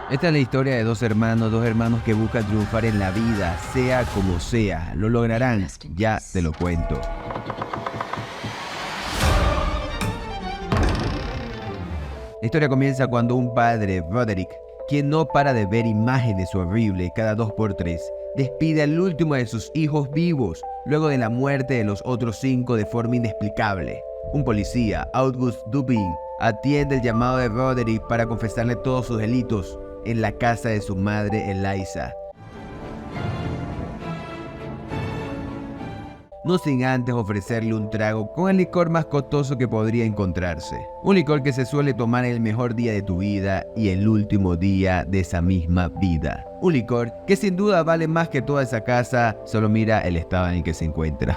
Esta es la historia de dos hermanos que buscan triunfar en la vida, sea como sea. Lo lograrán, ya te lo cuento. La historia comienza cuando un padre, Roderick, quien no para de ver imágenes horribles cada 2 por 3, despide al último de sus hijos vivos, luego de la muerte de los otros 5 de forma inexplicable. Un policía, August Dupin, atiende el llamado de Roderick para confesarle todos sus delitos en la casa de su madre, Eliza. No sin antes ofrecerle un trago con el licor más costoso que podría encontrarse. Un licor que se suele tomar el mejor día de tu vida y el último día de esa misma vida. Un licor que sin duda vale más que toda esa casa, solo mira el estado en el que se encuentra.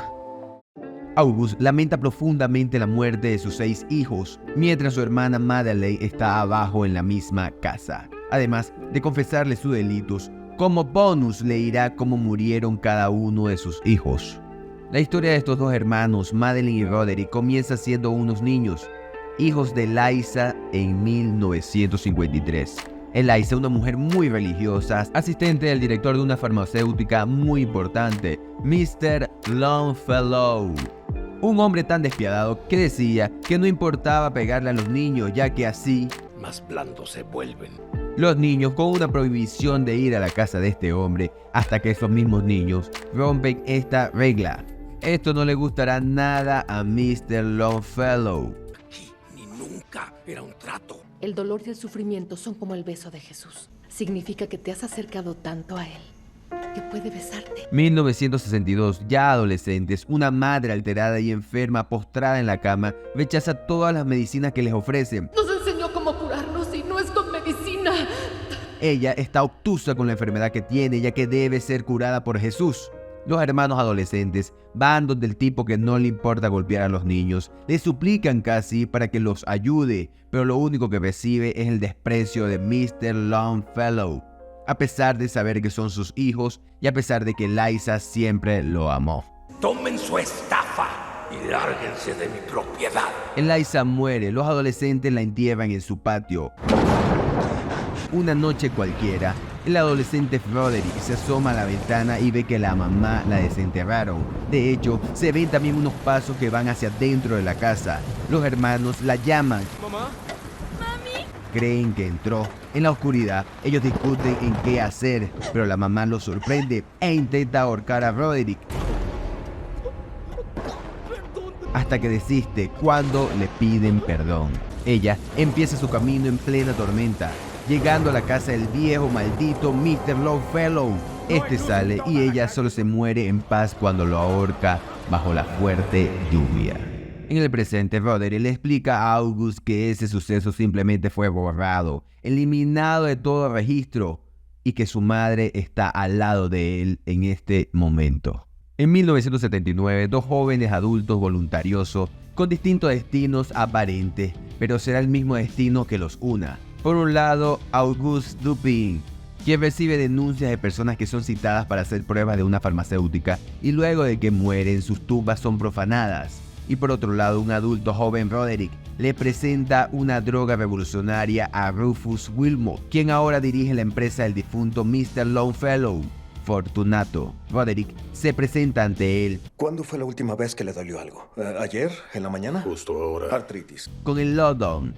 August lamenta profundamente la muerte de sus 6 hijos, mientras su hermana Madeleine está abajo en la misma casa. Además de confesarle sus delitos, como bonus le dirá cómo murieron cada uno de sus hijos. La historia de estos dos hermanos, Madeleine y Roderick, comienza siendo unos niños, hijos de Eliza en 1953. Eliza, una mujer muy religiosa, asistente del director de una farmacéutica muy importante, Mr. Longfellow. Un hombre tan despiadado que decía que no importaba pegarle a los niños, ya que así más blandos se vuelven. Los niños, con una prohibición de ir a la casa de este hombre hasta que esos mismos niños rompen esta regla. Esto no le gustará nada a Mr. Longfellow. Aquí ni nunca era un trato. El dolor y el sufrimiento son como el beso de Jesús. Significa que te has acercado tanto a Él que puede besarte. 1962, ya adolescentes, una madre alterada y enferma postrada en la cama rechaza todas las medicinas que les ofrecen. Nos enseñó cómo curarnos y no es con medicina. Ella está obtusa con la enfermedad que tiene, ya que debe ser curada por Jesús. Los hermanos adolescentes van donde el tipo que no le importa golpear a los niños, le suplican casi para que los ayude, pero lo único que recibe es el desprecio de Mr. Longfellow, a pesar de saber que son sus hijos y a pesar de que Eliza siempre lo amó. Tomen su estafa y lárguense de mi propiedad. Eliza muere, los adolescentes la entierran en su patio. Una noche cualquiera, el adolescente Roderick se asoma a la ventana y ve que la mamá la desenterraron. De hecho, se ven también unos pasos que van hacia dentro de la casa. Los hermanos la llaman. ¿Mamá? Creen que entró. En la oscuridad, ellos discuten en qué hacer, pero la mamá los sorprende e intenta ahorcar a Roderick. Hasta que desiste cuando le piden perdón. Ella empieza su camino en plena tormenta, llegando a la casa del viejo maldito Mr. Longfellow. Este sale y ella solo se muere en paz cuando lo ahorca bajo la fuerte lluvia. En el presente, Roderick le explica a August que ese suceso simplemente fue borrado, eliminado de todo registro, y que su madre está al lado de él en este momento. En 1979, dos jóvenes adultos voluntariosos con distintos destinos aparentes, pero será el mismo destino que los una. Por un lado, August Dupin, quien recibe denuncias de personas que son citadas para hacer pruebas de una farmacéutica y luego de que mueren sus tumbas son profanadas. Y por otro lado, un adulto joven, Roderick, le presenta una droga revolucionaria a Rufus Wilmot, quien ahora dirige la empresa del difunto Mr. Longfellow, Fortunato. Roderick se presenta ante él. ¿Cuándo fue la última vez que le dolió algo? ¿Ayer? ¿En la mañana? Justo ahora. Artritis. Con el Lodon,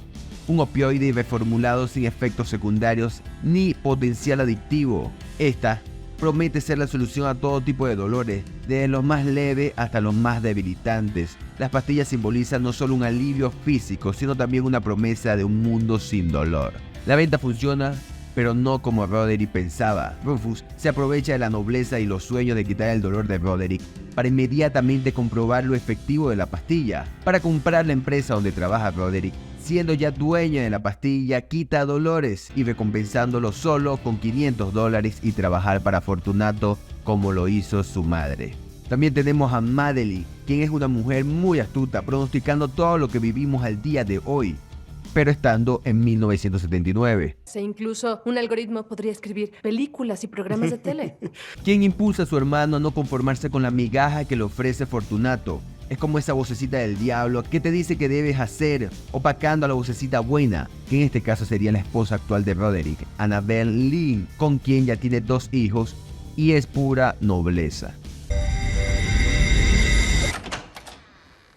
un opioide reformulado sin efectos secundarios ni potencial adictivo. Esta promete ser la solución a todo tipo de dolores, desde los más leves hasta los más debilitantes. Las pastillas simbolizan no solo un alivio físico, sino también una promesa de un mundo sin dolor. La venta funciona, pero no como Roderick pensaba. Rufus se aprovecha de la nobleza y los sueños de quitar el dolor de Roderick para inmediatamente comprobar lo efectivo de la pastilla. Para comprar la empresa donde trabaja Roderick, siendo ya dueña de la pastilla, quita dolores y recompensándolo solo con $500 y trabajar para Fortunato como lo hizo su madre. También tenemos a Madeleine, quien es una mujer muy astuta, pronosticando todo lo que vivimos al día de hoy, pero estando en 1979. Incluso un algoritmo podría escribir películas y programas de tele. Quien impulsa a su hermano a no conformarse con la migaja que le ofrece Fortunato. Es como esa vocecita del diablo que te dice que debes hacer, opacando a la vocecita buena, que en este caso sería la esposa actual de Roderick, Annabelle Lee, con quien ya tiene 2 hijos y es pura nobleza.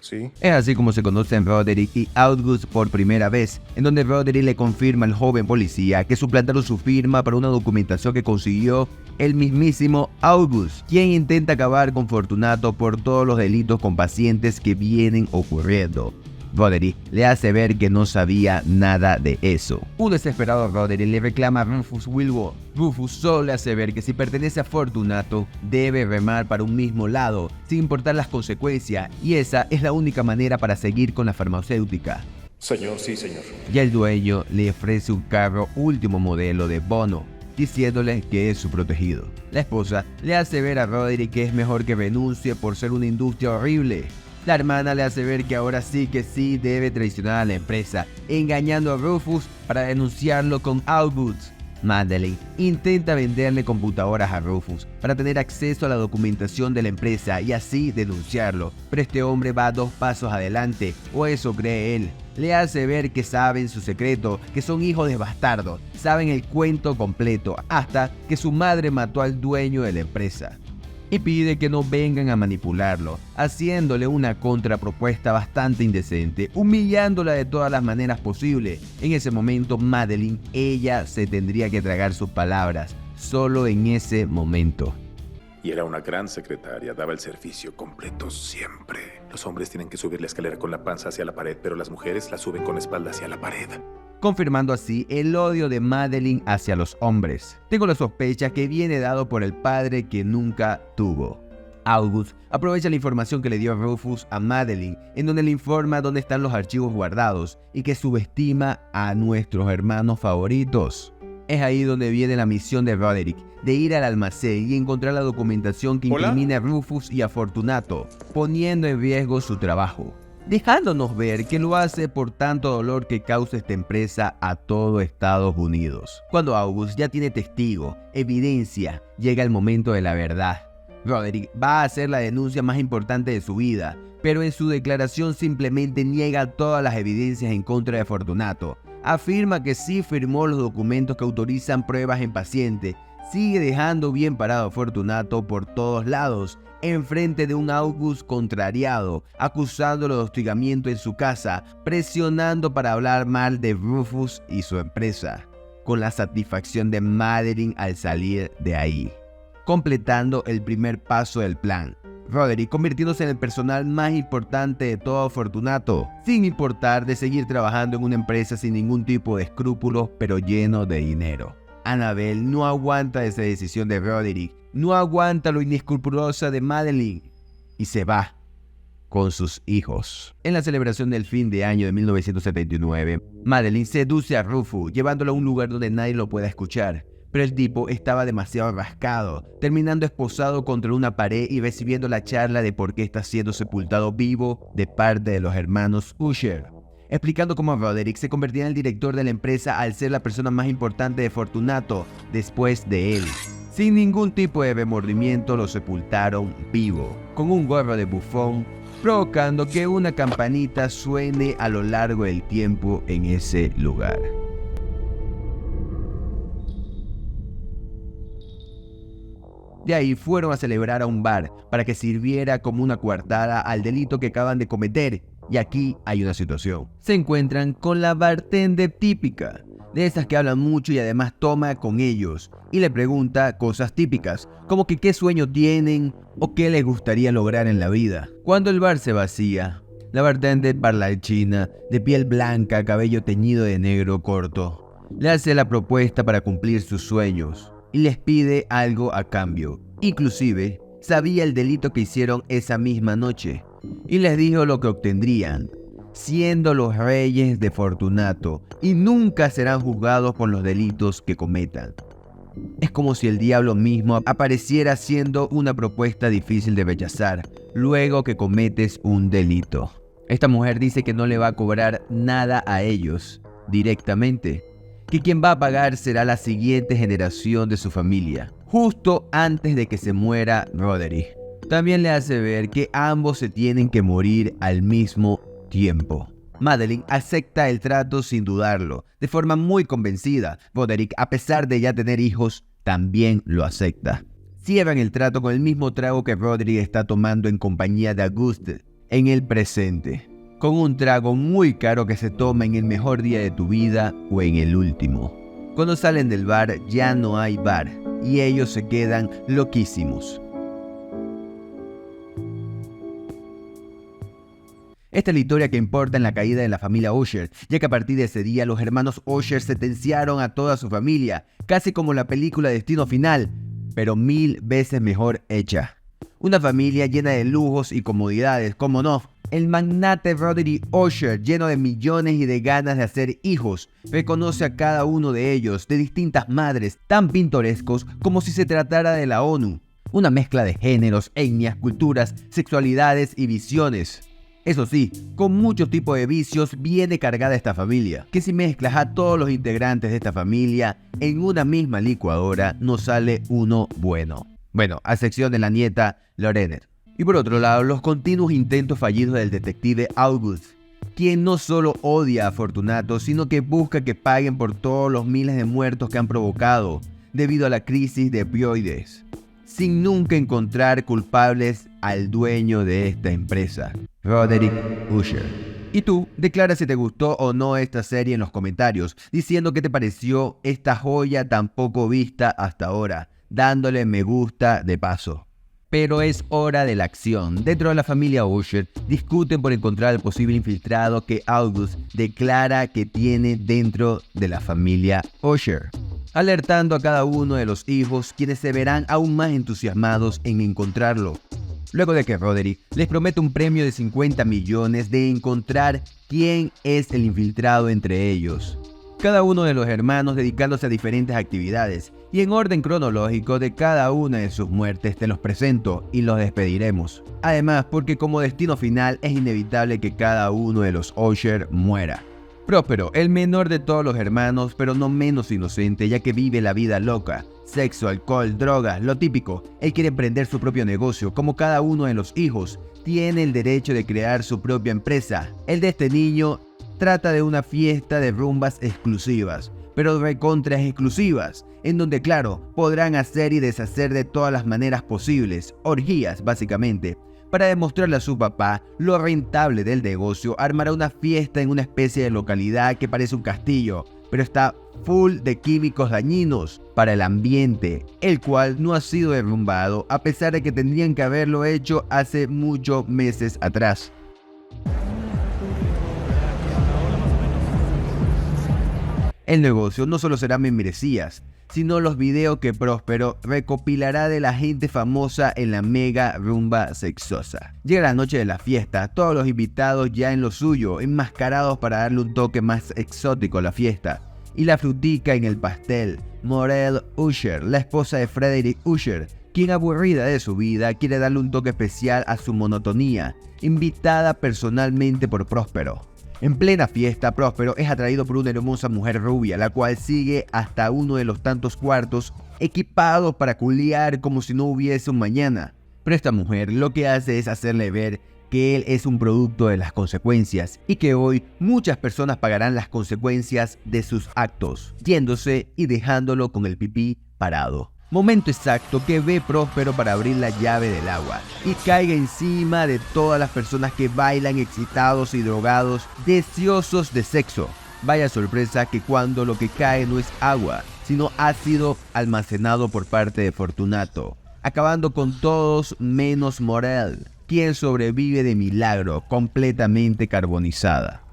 ¿Sí? Es así como se conocen Roderick y August por primera vez, en donde Roderick le confirma al joven policía que suplantaron su firma para una documentación que consiguió el mismísimo August, quien intenta acabar con Fortunato por todos los delitos con pacientes que vienen ocurriendo. Roderick le hace ver que no sabía nada de eso. Un desesperado Roderick le reclama a Rufus Wilbur. Rufus solo le hace ver que si pertenece a Fortunato, debe remar para un mismo lado, sin importar las consecuencias, y esa es la única manera para seguir con la farmacéutica. Señor, sí, señor. Ya el dueño le ofrece un carro último modelo de Bono, diciéndole que es su protegido. La esposa le hace ver a Roderick que es mejor que renuncie por ser una industria horrible. La hermana le hace ver que ahora sí que sí debe traicionar a la empresa, engañando a Rufus para denunciarlo con August. Madeleine intenta venderle computadoras a Rufus para tener acceso a la documentación de la empresa y así denunciarlo, pero este hombre va 2 pasos adelante, o eso cree él. Le hace ver que saben su secreto, que son hijos de bastardos, saben el cuento completo, hasta que su madre mató al dueño de la empresa. Y pide que no vengan a manipularlo, haciéndole una contrapropuesta bastante indecente, humillándola de todas las maneras posibles. En ese momento, Madeleine, ella se tendría que tragar sus palabras, solo en ese momento. Y era una gran secretaria, daba el servicio completo siempre. Los hombres tienen que subir la escalera con la panza hacia la pared, pero las mujeres la suben con la espalda hacia la pared. Confirmando así el odio de Madeleine hacia los hombres. Tengo la sospecha que viene dado por el padre que nunca tuvo. August aprovecha la información que le dio Rufus a Madeleine, en donde le informa dónde están los archivos guardados y que subestima a nuestros hermanos favoritos. Es ahí donde viene la misión de Roderick, de ir al almacén y encontrar la documentación que incrimine a Rufus y a Fortunato, poniendo en riesgo su trabajo, dejándonos ver que lo hace por tanto dolor que causa esta empresa a todo Estados Unidos. Cuando August ya tiene testigo, evidencia, llega el momento de la verdad. Roderick va a hacer la denuncia más importante de su vida, pero en su declaración simplemente niega todas las evidencias en contra de Fortunato. Afirma que sí firmó los documentos que autorizan pruebas en paciente. Sigue dejando bien parado a Fortunato por todos lados, enfrente de un August contrariado, acusándolo de hostigamiento en su casa, presionando para hablar mal de Rufus y su empresa, con la satisfacción de Madeleine al salir de ahí, completando el primer paso del plan. Roderick convirtiéndose en el personal más importante de todo Fortunato, sin importar de seguir trabajando en una empresa sin ningún tipo de escrúpulos, pero lleno de dinero. Annabelle no aguanta esa decisión de Roderick, no aguanta lo inescrupulosa de Madeleine y se va con sus hijos. En la celebración del fin de año de 1979, Madeleine seduce a Rufus, llevándolo a un lugar donde nadie lo pueda escuchar. Pero el tipo estaba demasiado rascado, terminando esposado contra una pared y recibiendo la charla de por qué está siendo sepultado vivo de parte de los hermanos Usher, explicando cómo Roderick se convertía en el director de la empresa al ser la persona más importante de Fortunato después de él. Sin ningún tipo de remordimiento lo sepultaron vivo, con un gorro de bufón, provocando que una campanita suene a lo largo del tiempo en ese lugar. De ahí fueron a celebrar a un bar para que sirviera como una coartada al delito que acaban de cometer. Y aquí hay una situación. Se encuentran con la bartender típica, de esas que hablan mucho y además toma con ellos, y le pregunta cosas típicas, como que qué sueño tienen o qué les gustaría lograr en la vida. Cuando el bar se vacía, la bartender parlanchina, de piel blanca, cabello teñido de negro corto, le hace la propuesta para cumplir sus sueños y les pide algo a cambio. Inclusive, sabía el delito que hicieron esa misma noche y les dijo lo que obtendrían, siendo los reyes de Fortunato y nunca serán juzgados por los delitos que cometan. Es como si el diablo mismo apareciera haciendo una propuesta difícil de rechazar luego que cometes un delito. Esta mujer dice que no le va a cobrar nada a ellos directamente, que quien va a pagar será la siguiente generación de su familia, justo antes de que se muera Roderick. También le hace ver que ambos se tienen que morir al mismo tiempo. Madeleine acepta el trato sin dudarlo, de forma muy convencida. Roderick, a pesar de ya tener hijos, también lo acepta. Cierran el trato con el mismo trago que Roderick está tomando en compañía de Auguste en el presente, con un trago muy caro que se toma en el mejor día de tu vida o en el último. Cuando salen del bar ya no hay bar y ellos se quedan loquísimos. Esta es la historia que importa en la caída de la familia Usher, ya que a partir de ese día los hermanos Usher sentenciaron a toda su familia, casi como la película Destino Final, pero 1000 veces mejor hecha. Una familia llena de lujos y comodidades, como no. El magnate Roderick Usher, lleno de millones y de ganas de hacer hijos, reconoce a cada uno de ellos de distintas madres, tan pintorescos como si se tratara de la ONU. Una mezcla de géneros, etnias, culturas, sexualidades y visiones. Eso sí, con muchos tipos de vicios viene cargada esta familia, que si mezclas a todos los integrantes de esta familia en una misma licuadora, no sale uno bueno. Bueno, a excepción de la nieta Lorena. Y por otro lado, los continuos intentos fallidos del detective August, quien no solo odia a Fortunato, sino que busca que paguen por todos los miles de muertos que han provocado debido a la crisis de opioides, sin nunca encontrar culpables al dueño de esta empresa, Roderick Usher. Y tú, declara si te gustó o no esta serie en los comentarios, diciendo qué te pareció esta joya tan poco vista hasta ahora, dándole me gusta de paso. Pero es hora de la acción. Dentro de la familia Usher, discuten por encontrar el posible infiltrado que August declara que tiene dentro de la familia Usher, alertando a cada uno de los hijos, quienes se verán aún más entusiasmados en encontrarlo. Luego de que Roderick les promete un premio de 50 millones de encontrar quién es el infiltrado entre ellos. Cada uno de los hermanos dedicándose a diferentes actividades, y en orden cronológico de cada una de sus muertes te los presento y los despediremos. Además, porque como destino final es inevitable que cada uno de los Usher muera. Próspero, el menor de todos los hermanos, pero no menos inocente, ya que vive la vida loca. Sexo, alcohol, drogas, lo típico. Él quiere emprender su propio negocio, como cada uno de los hijos. Tiene el derecho de crear su propia empresa. El de este niño trata de una fiesta de rumbas exclusivas, pero recontra exclusivas, en donde claro, podrán hacer y deshacer de todas las maneras posibles, orgías básicamente. Para demostrarle a su papá lo rentable del negocio, armará una fiesta en una especie de localidad que parece un castillo, pero está full de químicos dañinos para el ambiente, el cual no ha sido derrumbado a pesar de que tendrían que haberlo hecho hace muchos meses atrás. El negocio no solo será membresías, sino los videos que Próspero recopilará de la gente famosa en la mega rumba sexosa. Llega la noche de la fiesta, todos los invitados ya en lo suyo, enmascarados para darle un toque más exótico a la fiesta. Y la frutica en el pastel, Morel Usher, la esposa de Frederick Usher, quien aburrida de su vida quiere darle un toque especial a su monotonía, invitada personalmente por Próspero. En plena fiesta, Próspero es atraído por una hermosa mujer rubia, la cual sigue hasta uno de los tantos cuartos equipados para culiar como si no hubiese un mañana. Pero esta mujer lo que hace es hacerle ver que él es un producto de las consecuencias y que hoy muchas personas pagarán las consecuencias de sus actos, yéndose y dejándolo con el pipí parado. Momento exacto que ve Próspero para abrir la llave del agua y caiga encima de todas las personas que bailan excitados y drogados, deseosos de sexo. Vaya sorpresa que cuando lo que cae no es agua, sino ácido almacenado por parte de Fortunato, acabando con todos menos Morel, quien sobrevive de milagro, completamente carbonizada.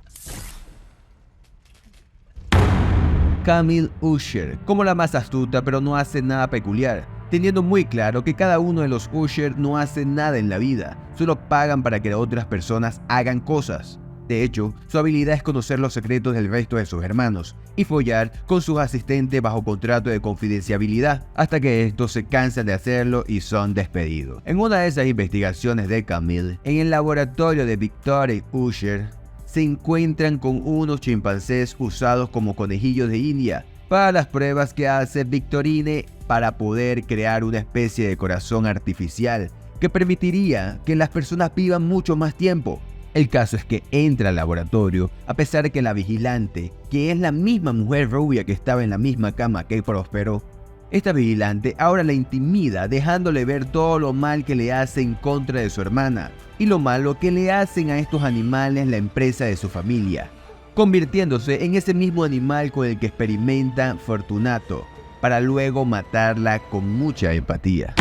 Camille Usher, como la más astuta, pero no hace nada peculiar, teniendo muy claro que cada uno de los Usher no hace nada en la vida, solo pagan para que otras personas hagan cosas. De hecho, su habilidad es conocer los secretos del resto de sus hermanos y follar con sus asistentes bajo contrato de confidencialidad, hasta que estos se cansan de hacerlo y son despedidos. En una de esas investigaciones de Camille, en el laboratorio de Victoria Usher, se encuentran con unos chimpancés usados como conejillos de India para las pruebas que hace Victorine para poder crear una especie de corazón artificial que permitiría que las personas vivan mucho más tiempo. El caso es que entra al laboratorio, a pesar de que la vigilante, que es la misma mujer rubia que estaba en la misma cama que Próspero, esta vigilante ahora la intimida, dejándole ver todo lo mal que le hace en contra de su hermana y lo malo que le hacen a estos animales la empresa de su familia, convirtiéndose en ese mismo animal con el que experimenta Fortunato, para luego matarla con mucha empatía.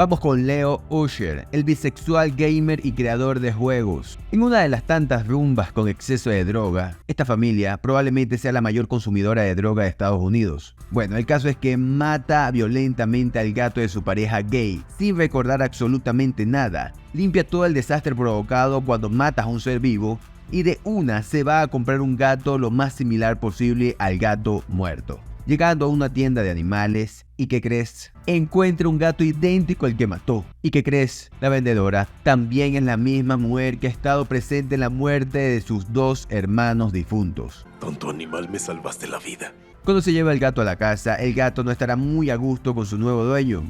Vamos con Leo Usher, el bisexual gamer y creador de juegos. En una de las tantas rumbas con exceso de droga, esta familia probablemente sea la mayor consumidora de droga de Estados Unidos. Bueno, el caso es que mata violentamente al gato de su pareja gay, sin recordar absolutamente nada. Limpia todo el desastre provocado cuando matas a un ser vivo y de una se va a comprar un gato lo más similar posible al gato muerto. Llegando a una tienda de animales, ¿y qué crees? Encuentra un gato idéntico al que mató. ¿Y qué crees? La vendedora también es la misma mujer que ha estado presente en la muerte de sus dos hermanos difuntos. Tonto animal, me salvaste la vida. Cuando se lleva el gato a la casa, el gato no estará muy a gusto con su nuevo dueño.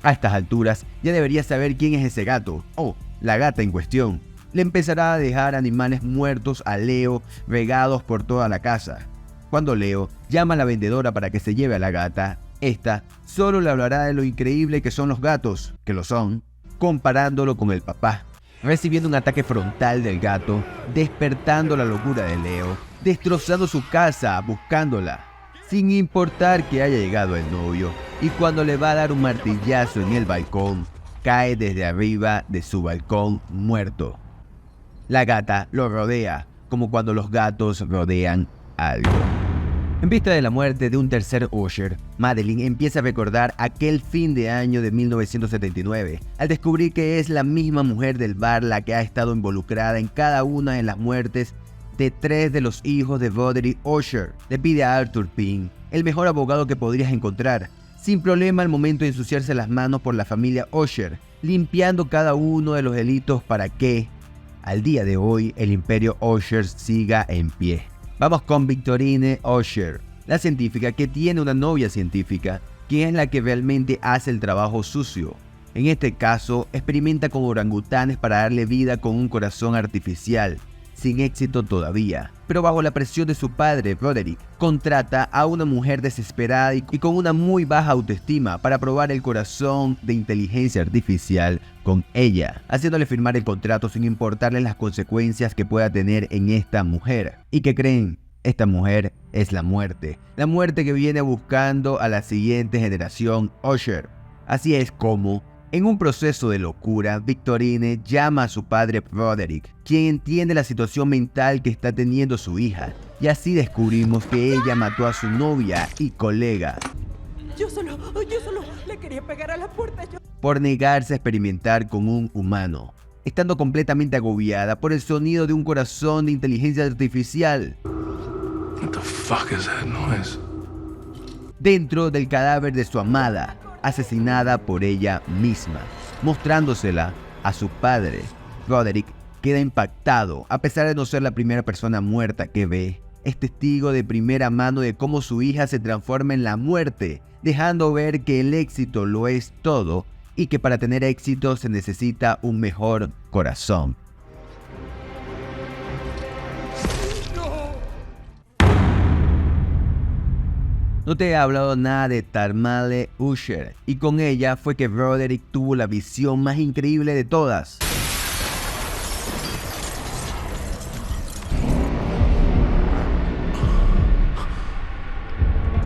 A estas alturas, ya debería saber quién es ese gato, o la gata en cuestión. Le empezará a dejar animales muertos a Leo regados por toda la casa. Cuando Leo llama a la vendedora para que se lleve a la gata, esta solo le hablará de lo increíble que son los gatos, que lo son, comparándolo con el papá, recibiendo un ataque frontal del gato, despertando la locura de Leo, destrozando su casa buscándola, sin importar que haya llegado el novio, y cuando le va a dar un martillazo en el balcón, cae desde arriba de su balcón muerto. La gata lo rodea, como cuando los gatos rodean algo. En vista de la muerte de un tercer Usher, Madeline empieza a recordar aquel fin de año de 1979, al descubrir que es la misma mujer del bar la que ha estado involucrada en cada una de las muertes de 3 de los hijos de Roderick Usher. Le pide a Arthur Pym, el mejor abogado que podrías encontrar, sin problema al momento de ensuciarse las manos por la familia Usher, limpiando cada uno de los delitos para que, al día de hoy, el imperio Usher siga en pie. Vamos con Victorine Usher, la científica que tiene una novia científica, quien es la que realmente hace el trabajo sucio. En este caso, experimenta con orangutanes para darle vida con un corazón artificial, sin éxito todavía. Pero bajo la presión de su padre, Roderick, contrata a una mujer desesperada y con una muy baja autoestima para probar el corazón de inteligencia artificial con ella, haciéndole firmar el contrato sin importarle las consecuencias que pueda tener en esta mujer. ¿Y qué creen? Esta mujer es la muerte que viene buscando a la siguiente generación Usher. Así es como, en un proceso de locura, Victorine llama a su padre Roderick, quien entiende la situación mental que está teniendo su hija, y así descubrimos que ella mató a su novia y colega. Yo solo le quería pegar a la puerta. Por negarse a experimentar con un humano, estando completamente agobiada por el sonido de un corazón de inteligencia artificial What the fuck is that noise? dentro del cadáver de su amada, asesinada por ella misma, mostrándosela a su padre. Roderick queda impactado, a pesar de no ser la primera persona muerta que ve. Es testigo de primera mano de cómo su hija se transforma en la muerte, dejando ver que el éxito lo es todo y que para tener éxito se necesita un mejor corazón. No te he hablado nada de Tamale Usher, y con ella fue que Roderick tuvo la visión más increíble de todas.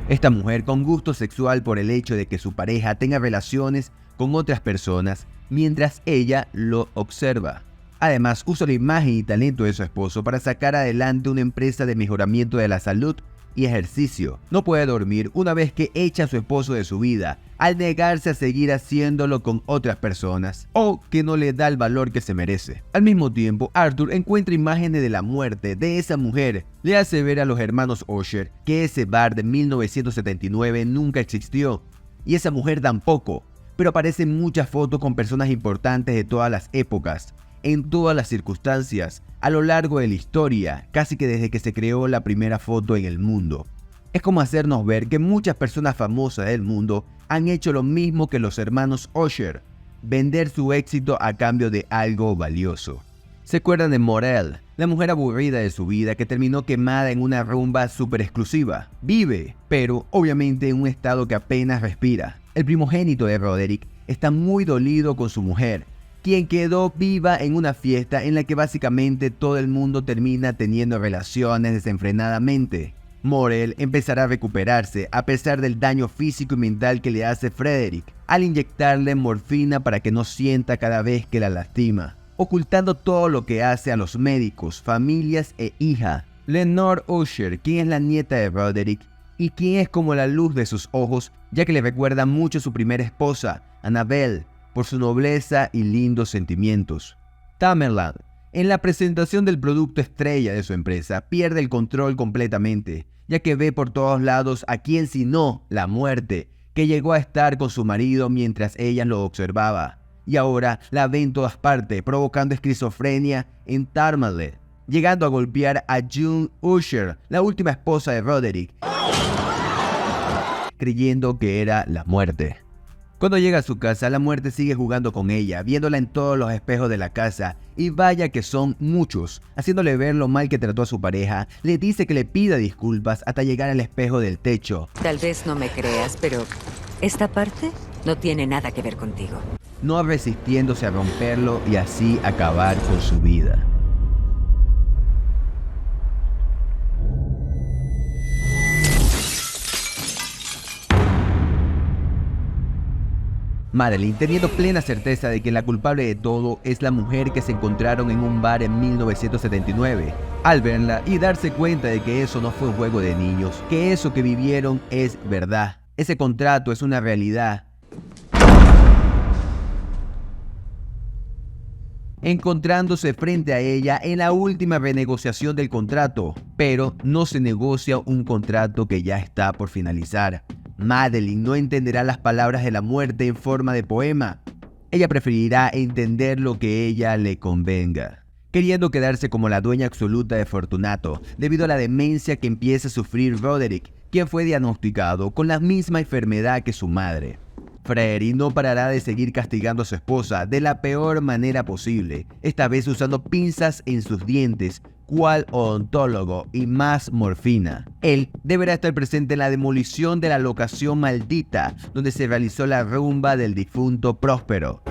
Esta mujer con gusto sexual por el hecho de que su pareja tenga relaciones con otras personas mientras ella lo observa. Además, usa la imagen y talento de su esposo para sacar adelante una empresa de mejoramiento de la salud y ejercicio. No puede dormir una vez que echa a su esposo de su vida, al negarse a seguir haciéndolo con otras personas, o que no le da el valor que se merece. Al mismo tiempo, Arthur encuentra imágenes de la muerte de esa mujer. Le hace ver a los hermanos Usher que ese bar de 1979 nunca existió, y esa mujer tampoco, pero aparecen muchas fotos con personas importantes de todas las épocas, en todas las circunstancias, a lo largo de la historia, casi que desde que se creó la primera foto en el mundo. Es como hacernos ver que muchas personas famosas del mundo han hecho lo mismo que los hermanos Usher, vender su éxito a cambio de algo valioso. ¿Se acuerdan de Morel, la mujer aburrida de su vida que terminó quemada en una rumba súper exclusiva? Vive, pero obviamente en un estado que apenas respira. El primogénito de Roderick está muy dolido con su mujer, quien quedó viva en una fiesta en la que básicamente todo el mundo termina teniendo relaciones desenfrenadamente. Morel empezará a recuperarse a pesar del daño físico y mental que le hace Frederick al inyectarle morfina para que no sienta cada vez que la lastima, ocultando todo lo que hace a los médicos, familias e hija. Lenore Usher, quien es la nieta de Roderick y quien es como la luz de sus ojos, ya que le recuerda mucho a su primera esposa, Annabelle, por su nobleza y lindos sentimientos. Tamerlan, en la presentación del producto estrella de su empresa, pierde el control completamente, ya que ve por todos lados a quien sino la muerte, que llegó a estar con su marido mientras ella lo observaba, y ahora la ve en todas partes, provocando esquizofrenia en Tamerlan, llegando a golpear a June Usher, la última esposa de Roderick, creyendo que era la muerte. Cuando llega a su casa, la muerte sigue jugando con ella, viéndola en todos los espejos de la casa, y vaya que son muchos, haciéndole ver lo mal que trató a su pareja. Le dice que le pida disculpas hasta llegar al espejo del techo. Tal vez no me creas, pero esta parte no tiene nada que ver contigo. No resistiéndose a romperlo y así acabar con su vida. Madeline, teniendo plena certeza de que la culpable de todo es la mujer que se encontraron en un bar en 1979, al verla y darse cuenta de que eso no fue un juego de niños, que eso que vivieron es verdad, ese contrato es una realidad, encontrándose frente a ella en la última renegociación del contrato, pero no se negocia un contrato que ya está por finalizar. Madeline no entenderá las palabras de la muerte en forma de poema. Ella preferirá entender lo que ella le convenga, queriendo quedarse como la dueña absoluta de Fortunato, debido a la demencia que empieza a sufrir Roderick, quien fue diagnosticado con la misma enfermedad que su madre. Frederick no parará de seguir castigando a su esposa de la peor manera posible, esta vez usando pinzas en sus dientes, cual odontólogo, y más morfina. Él deberá estar presente en la demolición de la locación maldita donde se realizó la rumba del difunto Próspero.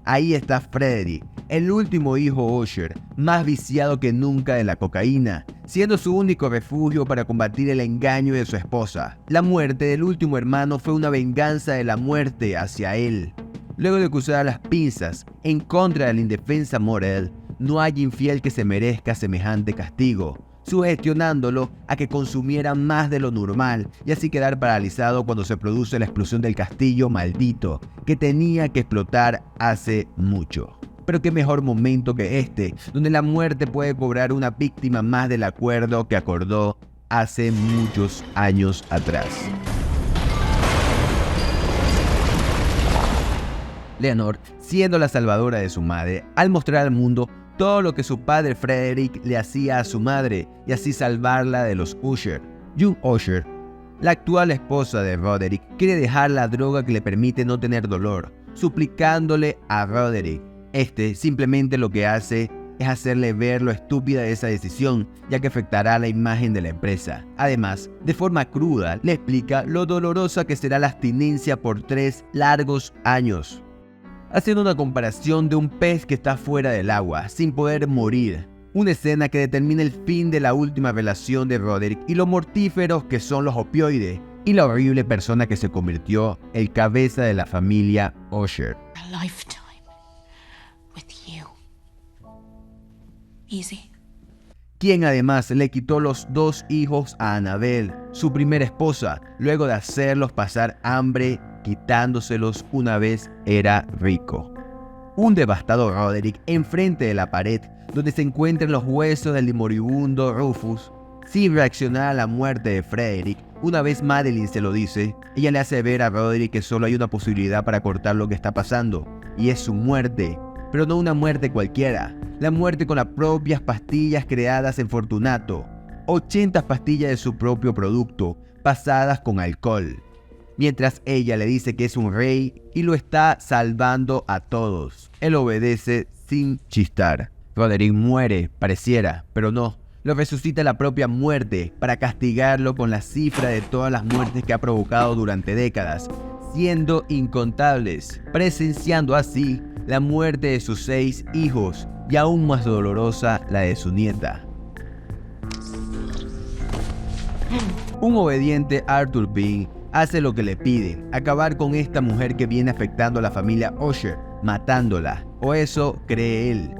Ahí está Frederick, el último hijo Usher, más viciado que nunca de la cocaína, siendo su único refugio para combatir el engaño de su esposa. La muerte del último hermano fue una venganza de la muerte hacia él. Luego de que usara las pinzas en contra de la indefensa Morel, no hay infiel que se merezca semejante castigo, sugestionándolo a que consumiera más de lo normal y así quedar paralizado cuando se produce la explosión del castillo maldito, que tenía que explotar hace mucho. Pero qué mejor momento que este, donde la muerte puede cobrar una víctima más del acuerdo que acordó hace muchos años atrás. Leonor, siendo la salvadora de su madre, al mostrar al mundo todo lo que su padre Frederick le hacía a su madre y así salvarla de los Usher. June Usher, la actual esposa de Roderick, quiere dejar la droga que le permite no tener dolor, suplicándole a Roderick. Este simplemente lo que hace es hacerle ver lo estúpida de esa decisión, ya que afectará la imagen de la empresa. Además, de forma cruda, le explica lo dolorosa que será la abstinencia por 3 largos años, haciendo una comparación de un pez que está fuera del agua, sin poder morir. Una escena que determina el fin de la última relación de Roderick y lo mortíferos que son los opioides y la horrible persona que se convirtió el cabeza de la familia Usher. A lifetime with you. Easy. Quien además le quitó los 2 hijos a Annabelle, su primera esposa, luego de hacerlos pasar hambre, quitándoselos una vez era rico. Un devastado Roderick enfrente de la pared donde se encuentran los huesos del moribundo Rufus, sin reaccionar a la muerte de Frederick. Una vez Madeline se lo dice, ella le hace ver a Roderick que solo hay una posibilidad para cortar lo que está pasando, y es su muerte. Pero no una muerte cualquiera, la muerte con las propias pastillas creadas en Fortunato, 80 pastillas de su propio producto, pasadas con alcohol, mientras ella le dice que es un rey y lo está salvando a todos. Él obedece sin chistar. Roderick muere, pareciera, pero no. Lo resucita la propia muerte para castigarlo con la cifra de todas las muertes que ha provocado durante décadas, siendo incontables, presenciando así la muerte de sus 6 hijos y aún más dolorosa la de su nieta. Un obediente Arthur Pym hace lo que le piden, acabar con esta mujer que viene afectando a la familia Usher, matándola, o eso cree él.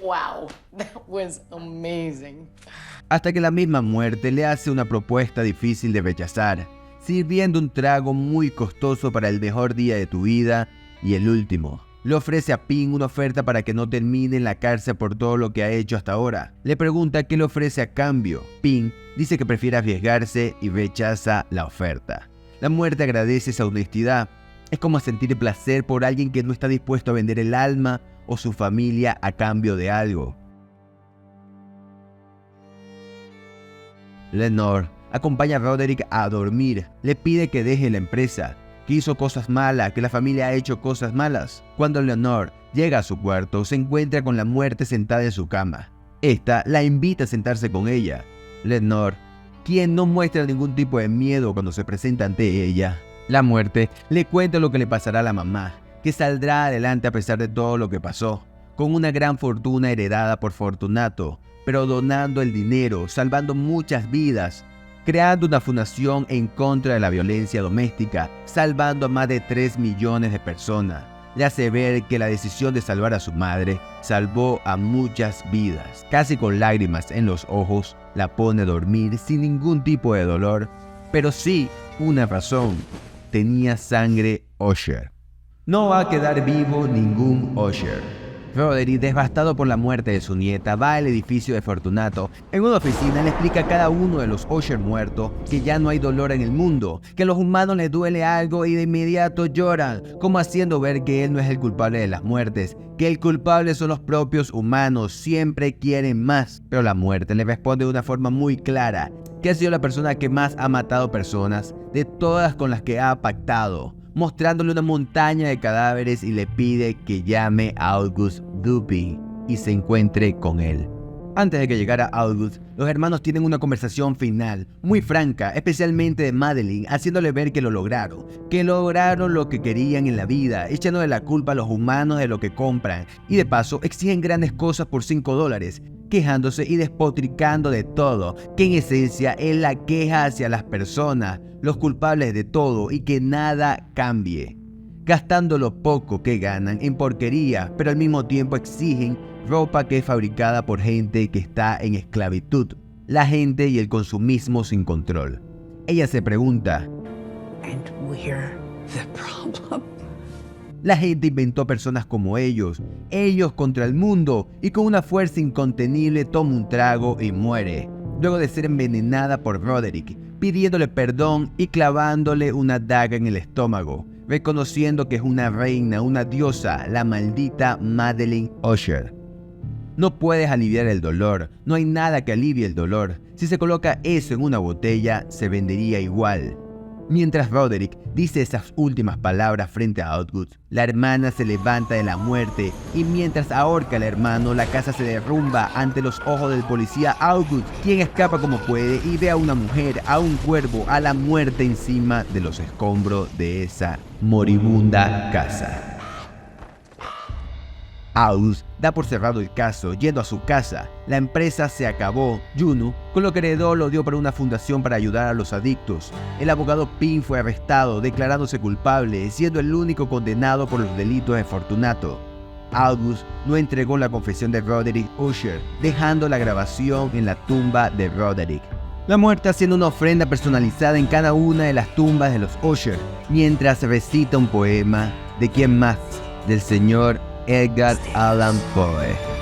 Wow, that was amazing. Hasta que la misma muerte le hace una propuesta difícil de rechazar, sirviendo un trago muy costoso para el mejor día de tu vida y el último. Le ofrece a Pym una oferta para que no termine en la cárcel por todo lo que ha hecho hasta ahora. Le pregunta qué le ofrece a cambio. Pym dice que prefiere arriesgarse y rechaza la oferta. La muerte agradece esa honestidad. Es como sentir placer por alguien que no está dispuesto a vender el alma o su familia a cambio de algo. Lenore acompaña a Roderick a dormir. Le pide que deje la empresa, que hizo cosas malas, que la familia ha hecho cosas malas. Cuando Lenore llega a su cuarto, se encuentra con la muerte sentada en su cama. Esta la invita a sentarse con ella. Lenore, quien no muestra ningún tipo de miedo cuando se presenta ante ella. La muerte le cuenta lo que le pasará a la mamá, que saldrá adelante a pesar de todo lo que pasó, con una gran fortuna heredada por Fortunato, pero donando el dinero, salvando muchas vidas, creando una fundación en contra de la violencia doméstica, salvando a más de 3 millones de personas. Le hace ver que la decisión de salvar a su madre salvó a muchas vidas. Casi con lágrimas en los ojos, la pone a dormir sin ningún tipo de dolor, pero sí una razón: tenía sangre Usher. No va a quedar vivo ningún Usher. Roderick, devastado por la muerte de su nieta, va al edificio de Fortunato. En una oficina le explica a cada uno de los Usher muertos que ya no hay dolor en el mundo, que a los humanos les duele algo y de inmediato lloran, como haciendo ver que él no es el culpable de las muertes, que el culpable son los propios humanos, siempre quieren más. Pero la muerte le responde de una forma muy clara, que ha sido la persona que más ha matado personas de todas con las que ha pactado, mostrándole una montaña de cadáveres y le pide que llame a August Dupin y se encuentre con él. Antes de que llegara August, los hermanos tienen una conversación final, muy franca, especialmente de Madeleine, haciéndole ver que lograron lo que querían en la vida, echándole la culpa a los humanos de lo que compran, y de paso exigen grandes cosas por $5, quejándose y despotricando de todo, que en esencia es la queja hacia las personas, los culpables de todo y que nada cambie, gastando lo poco que ganan en porquería, pero al mismo tiempo exigen ropa que es fabricada por gente que está en esclavitud, la gente y el consumismo sin control. Ella se pregunta, And we're the problem. la gente inventó personas como ellos contra el mundo, y con una fuerza incontenible toma un trago y muere, luego de ser envenenada por Roderick, pidiéndole perdón y clavándole una daga en el estómago, reconociendo que es una reina, una diosa, la maldita Madeleine Usher. No puedes aliviar el dolor, no hay nada que alivie el dolor. Si se coloca eso en una botella, se vendería igual. Mientras Roderick dice esas últimas palabras frente a August, la hermana se levanta de la muerte, y mientras ahorca al hermano, la casa se derrumba ante los ojos del policía August, quien escapa como puede y ve a una mujer, a un cuervo, a la muerte encima de los escombros de esa moribunda casa. August da por cerrado el caso, yendo a su casa. La empresa se acabó. Juno, con lo que heredó, lo dio para una fundación para ayudar a los adictos. El abogado Pym fue arrestado, declarándose culpable, siendo el único condenado por los delitos de Fortunato. August no entregó la confesión de Roderick Usher, dejando la grabación en la tumba de Roderick. La muerte haciendo una ofrenda personalizada en cada una de las tumbas de los Usher, mientras recita un poema de quién más, del señor Edgar Allan Poe.